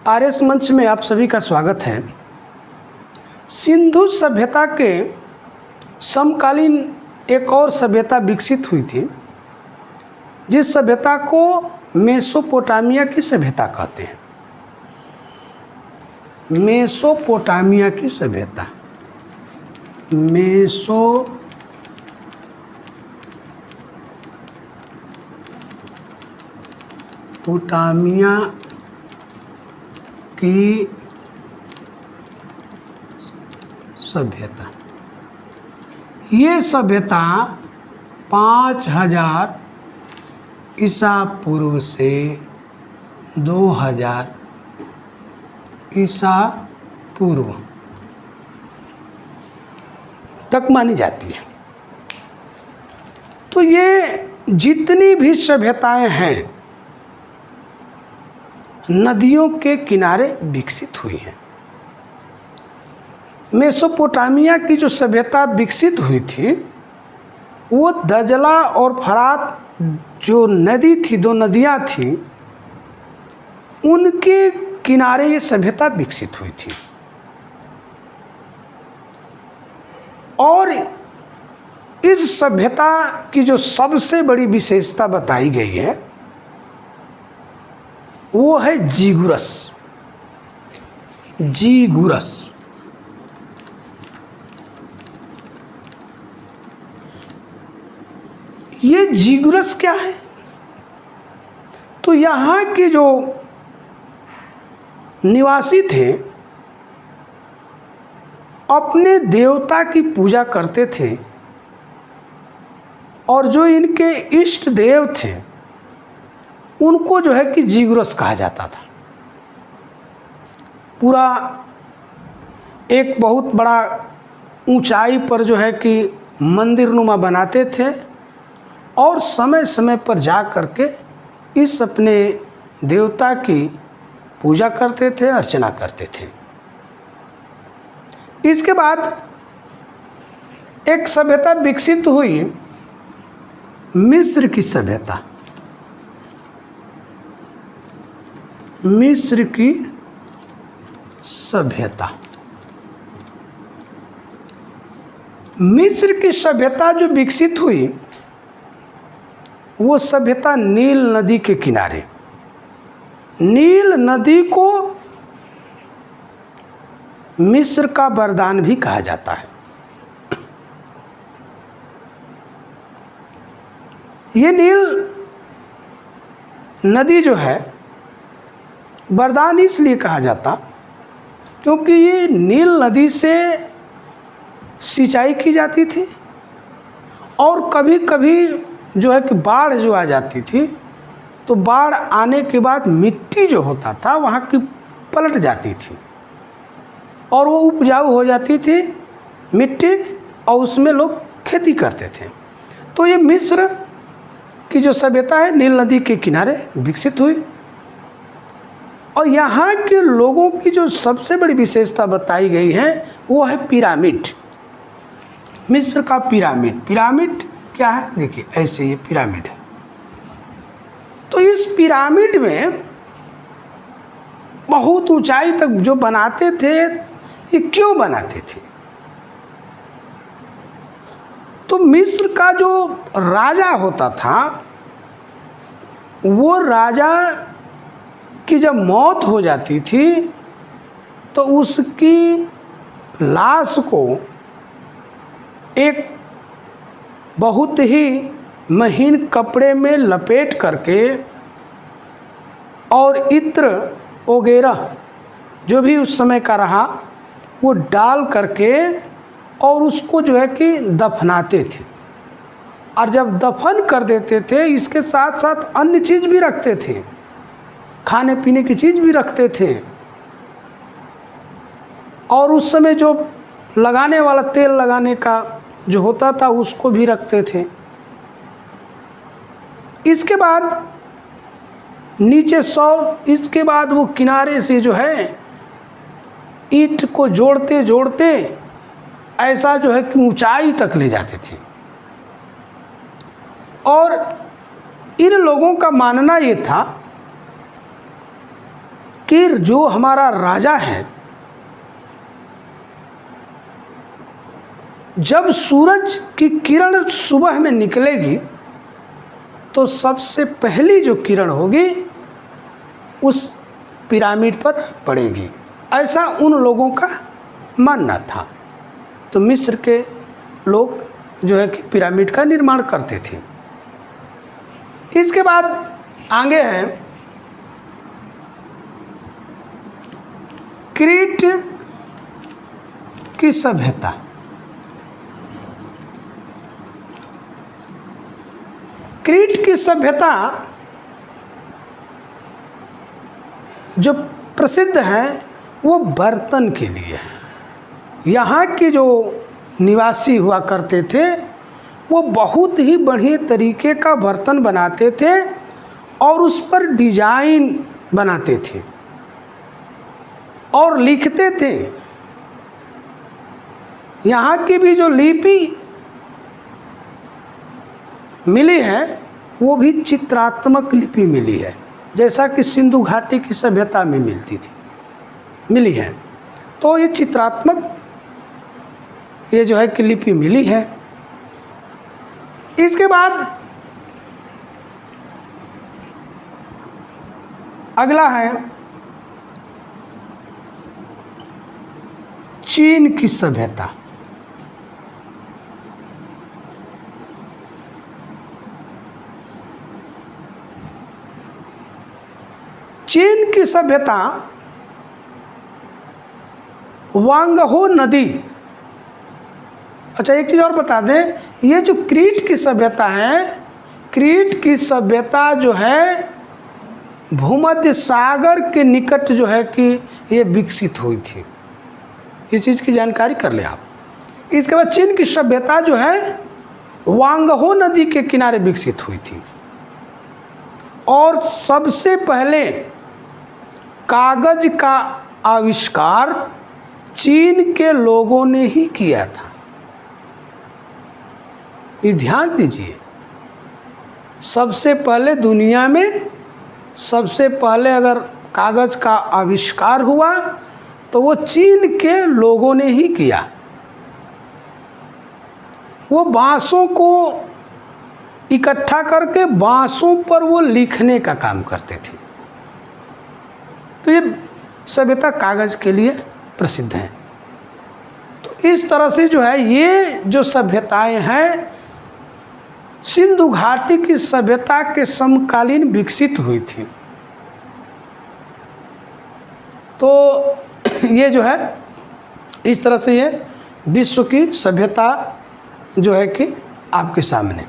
RS मंच में आप सभी का स्वागत है। सिंधु सभ्यता के समकालीन एक और सभ्यता विकसित हुई थी, जिस सभ्यता को मेसोपोटामिया की सभ्यता कहते हैं। मेसोपोटामिया की सभ्यता, मेसोपोटामिया की सभ्यता। ये सभ्यता 5000 ईसा पूर्व से 2000 ईसा पूर्व तक मानी जाती है। तो ये जितनी भी सभ्यताएं हैं, नदियों के किनारे विकसित हुई हैं। मेसोपोटामिया की जो सभ्यता विकसित हुई थी, वो दजला और फरात जो नदी थी, दो नदियां थी, उनके किनारे ये सभ्यता विकसित हुई थी। और इस सभ्यता की जो सबसे बड़ी विशेषता बताई गई है, वो है जीगुरस। ये जीगुरस क्या है? तो यहाँ के जो निवासी थे, अपने देवता की पूजा करते थे, और जो इनके इष्ट देव थे, उनको जो है कि जीगुरस कहा जाता था। पूरा एक बहुत बड़ा ऊंचाई पर जो है कि मंदिर नुमा बनाते थे, और समय समय पर जा करके इस अपने देवता की पूजा करते थे, अर्चना करते थे। इसके बाद एक सभ्यता विकसित हुई, मिस्र की सभ्यता। मिस्र की सभ्यता। मिस्र की सभ्यता जो विकसित हुई, वो सभ्यता नील नदी के किनारे। नील नदी को मिस्र का वरदान भी कहा जाता है। ये नील नदी जो है, वरदान इसलिए कहा जाता क्योंकि ये नील नदी से सिंचाई की जाती थी, और कभी कभी जो है कि बाढ़ जो आ जाती थी, तो बाढ़ आने के बाद मिट्टी जो होता था वहाँ की पलट जाती थी, और वो उपजाऊ हो जाती थी मिट्टी, और उसमें लोग खेती करते थे। तो ये मिस्र की जो सभ्यता है, नील नदी के किनारे विकसित हुई। और यहाँ के लोगों की जो सबसे बड़ी विशेषता बताई गई है, वो है पिरामिड। मिस्र का पिरामिड। पिरामिड क्या है? देखिए, ऐसे ये पिरामिड है। तो इस पिरामिड में बहुत ऊंचाई तक जो बनाते थे, ये क्यों बनाते थे? तो मिस्र का जो राजा होता था, वो राजा की जब मौत हो जाती थी, तो उसकी लाश को एक बहुत ही महीन कपड़े में लपेट करके, और इत्र वगैरह जो भी उस समय का रहा, वो डाल करके, और उसको जो है कि दफनाते थे। और जब दफन कर देते थे, इसके साथ साथ अन्य चीज़ भी रखते थे, खाने पीने की चीज़ भी रखते थे, और उस समय जो लगाने वाला तेल लगाने का जो होता था, उसको भी रखते थे। इसके बाद नीचे इसके बाद वो किनारे से जो है ईंट को जोड़ते जोड़ते ऐसा जो है कि ऊंचाई तक ले जाते थे। और इन लोगों का मानना ये था कि जो हमारा राजा है, जब सूरज की किरण सुबह में निकलेगी तो सबसे पहली जो किरण होगी उस पिरामिड पर पड़ेगी, ऐसा उन लोगों का मानना था। तो मिस्र के लोग जो है कि पिरामिड का निर्माण करते थे। इसके बाद आगे है क्रीट की सभ्यता। क्रीट की सभ्यता जो प्रसिद्ध है वो बर्तन के लिए है। यहाँ के जो निवासी हुआ करते थे वो बहुत ही बढ़िया तरीके का बर्तन बनाते थे और उस पर डिजाइन बनाते थे और लिखते थे। यहाँ की भी जो लिपि मिली है वो भी चित्रात्मक लिपि मिली है, जैसा कि सिंधु घाटी की सभ्यता में मिली है। तो ये चित्रात्मक ये जो है कि लिपि मिली है। इसके बाद अगला है चीन की सभ्यता। चीन की सभ्यता वांगहो नदी। अच्छा, एक चीज़ और बता दें, ये जो क्रीट की सभ्यता है, क्रीट की सभ्यता जो है भूमध्य सागर के निकट जो है कि ये विकसित हुई थी। इस चीज़ की जानकारी कर ले आप। इसके बाद चीन की सभ्यता जो है वांगहो नदी के किनारे विकसित हुई थी और सबसे पहले कागज का आविष्कार चीन के लोगों ने ही किया था। ये ध्यान दीजिए, सबसे पहले दुनिया में सबसे पहले अगर कागज का आविष्कार हुआ तो वो चीन के लोगों ने ही किया। वो बांसों को इकट्ठा करके बांसों पर वो लिखने का काम करते थे। तो ये सभ्यता कागज के लिए प्रसिद्ध है। तो इस तरह से जो है ये जो सभ्यताएं हैं सिंधु घाटी की सभ्यता के समकालीन विकसित हुई थी। तो ये जो है इस तरह से ये विश्व की सभ्यता जो है कि आपके सामने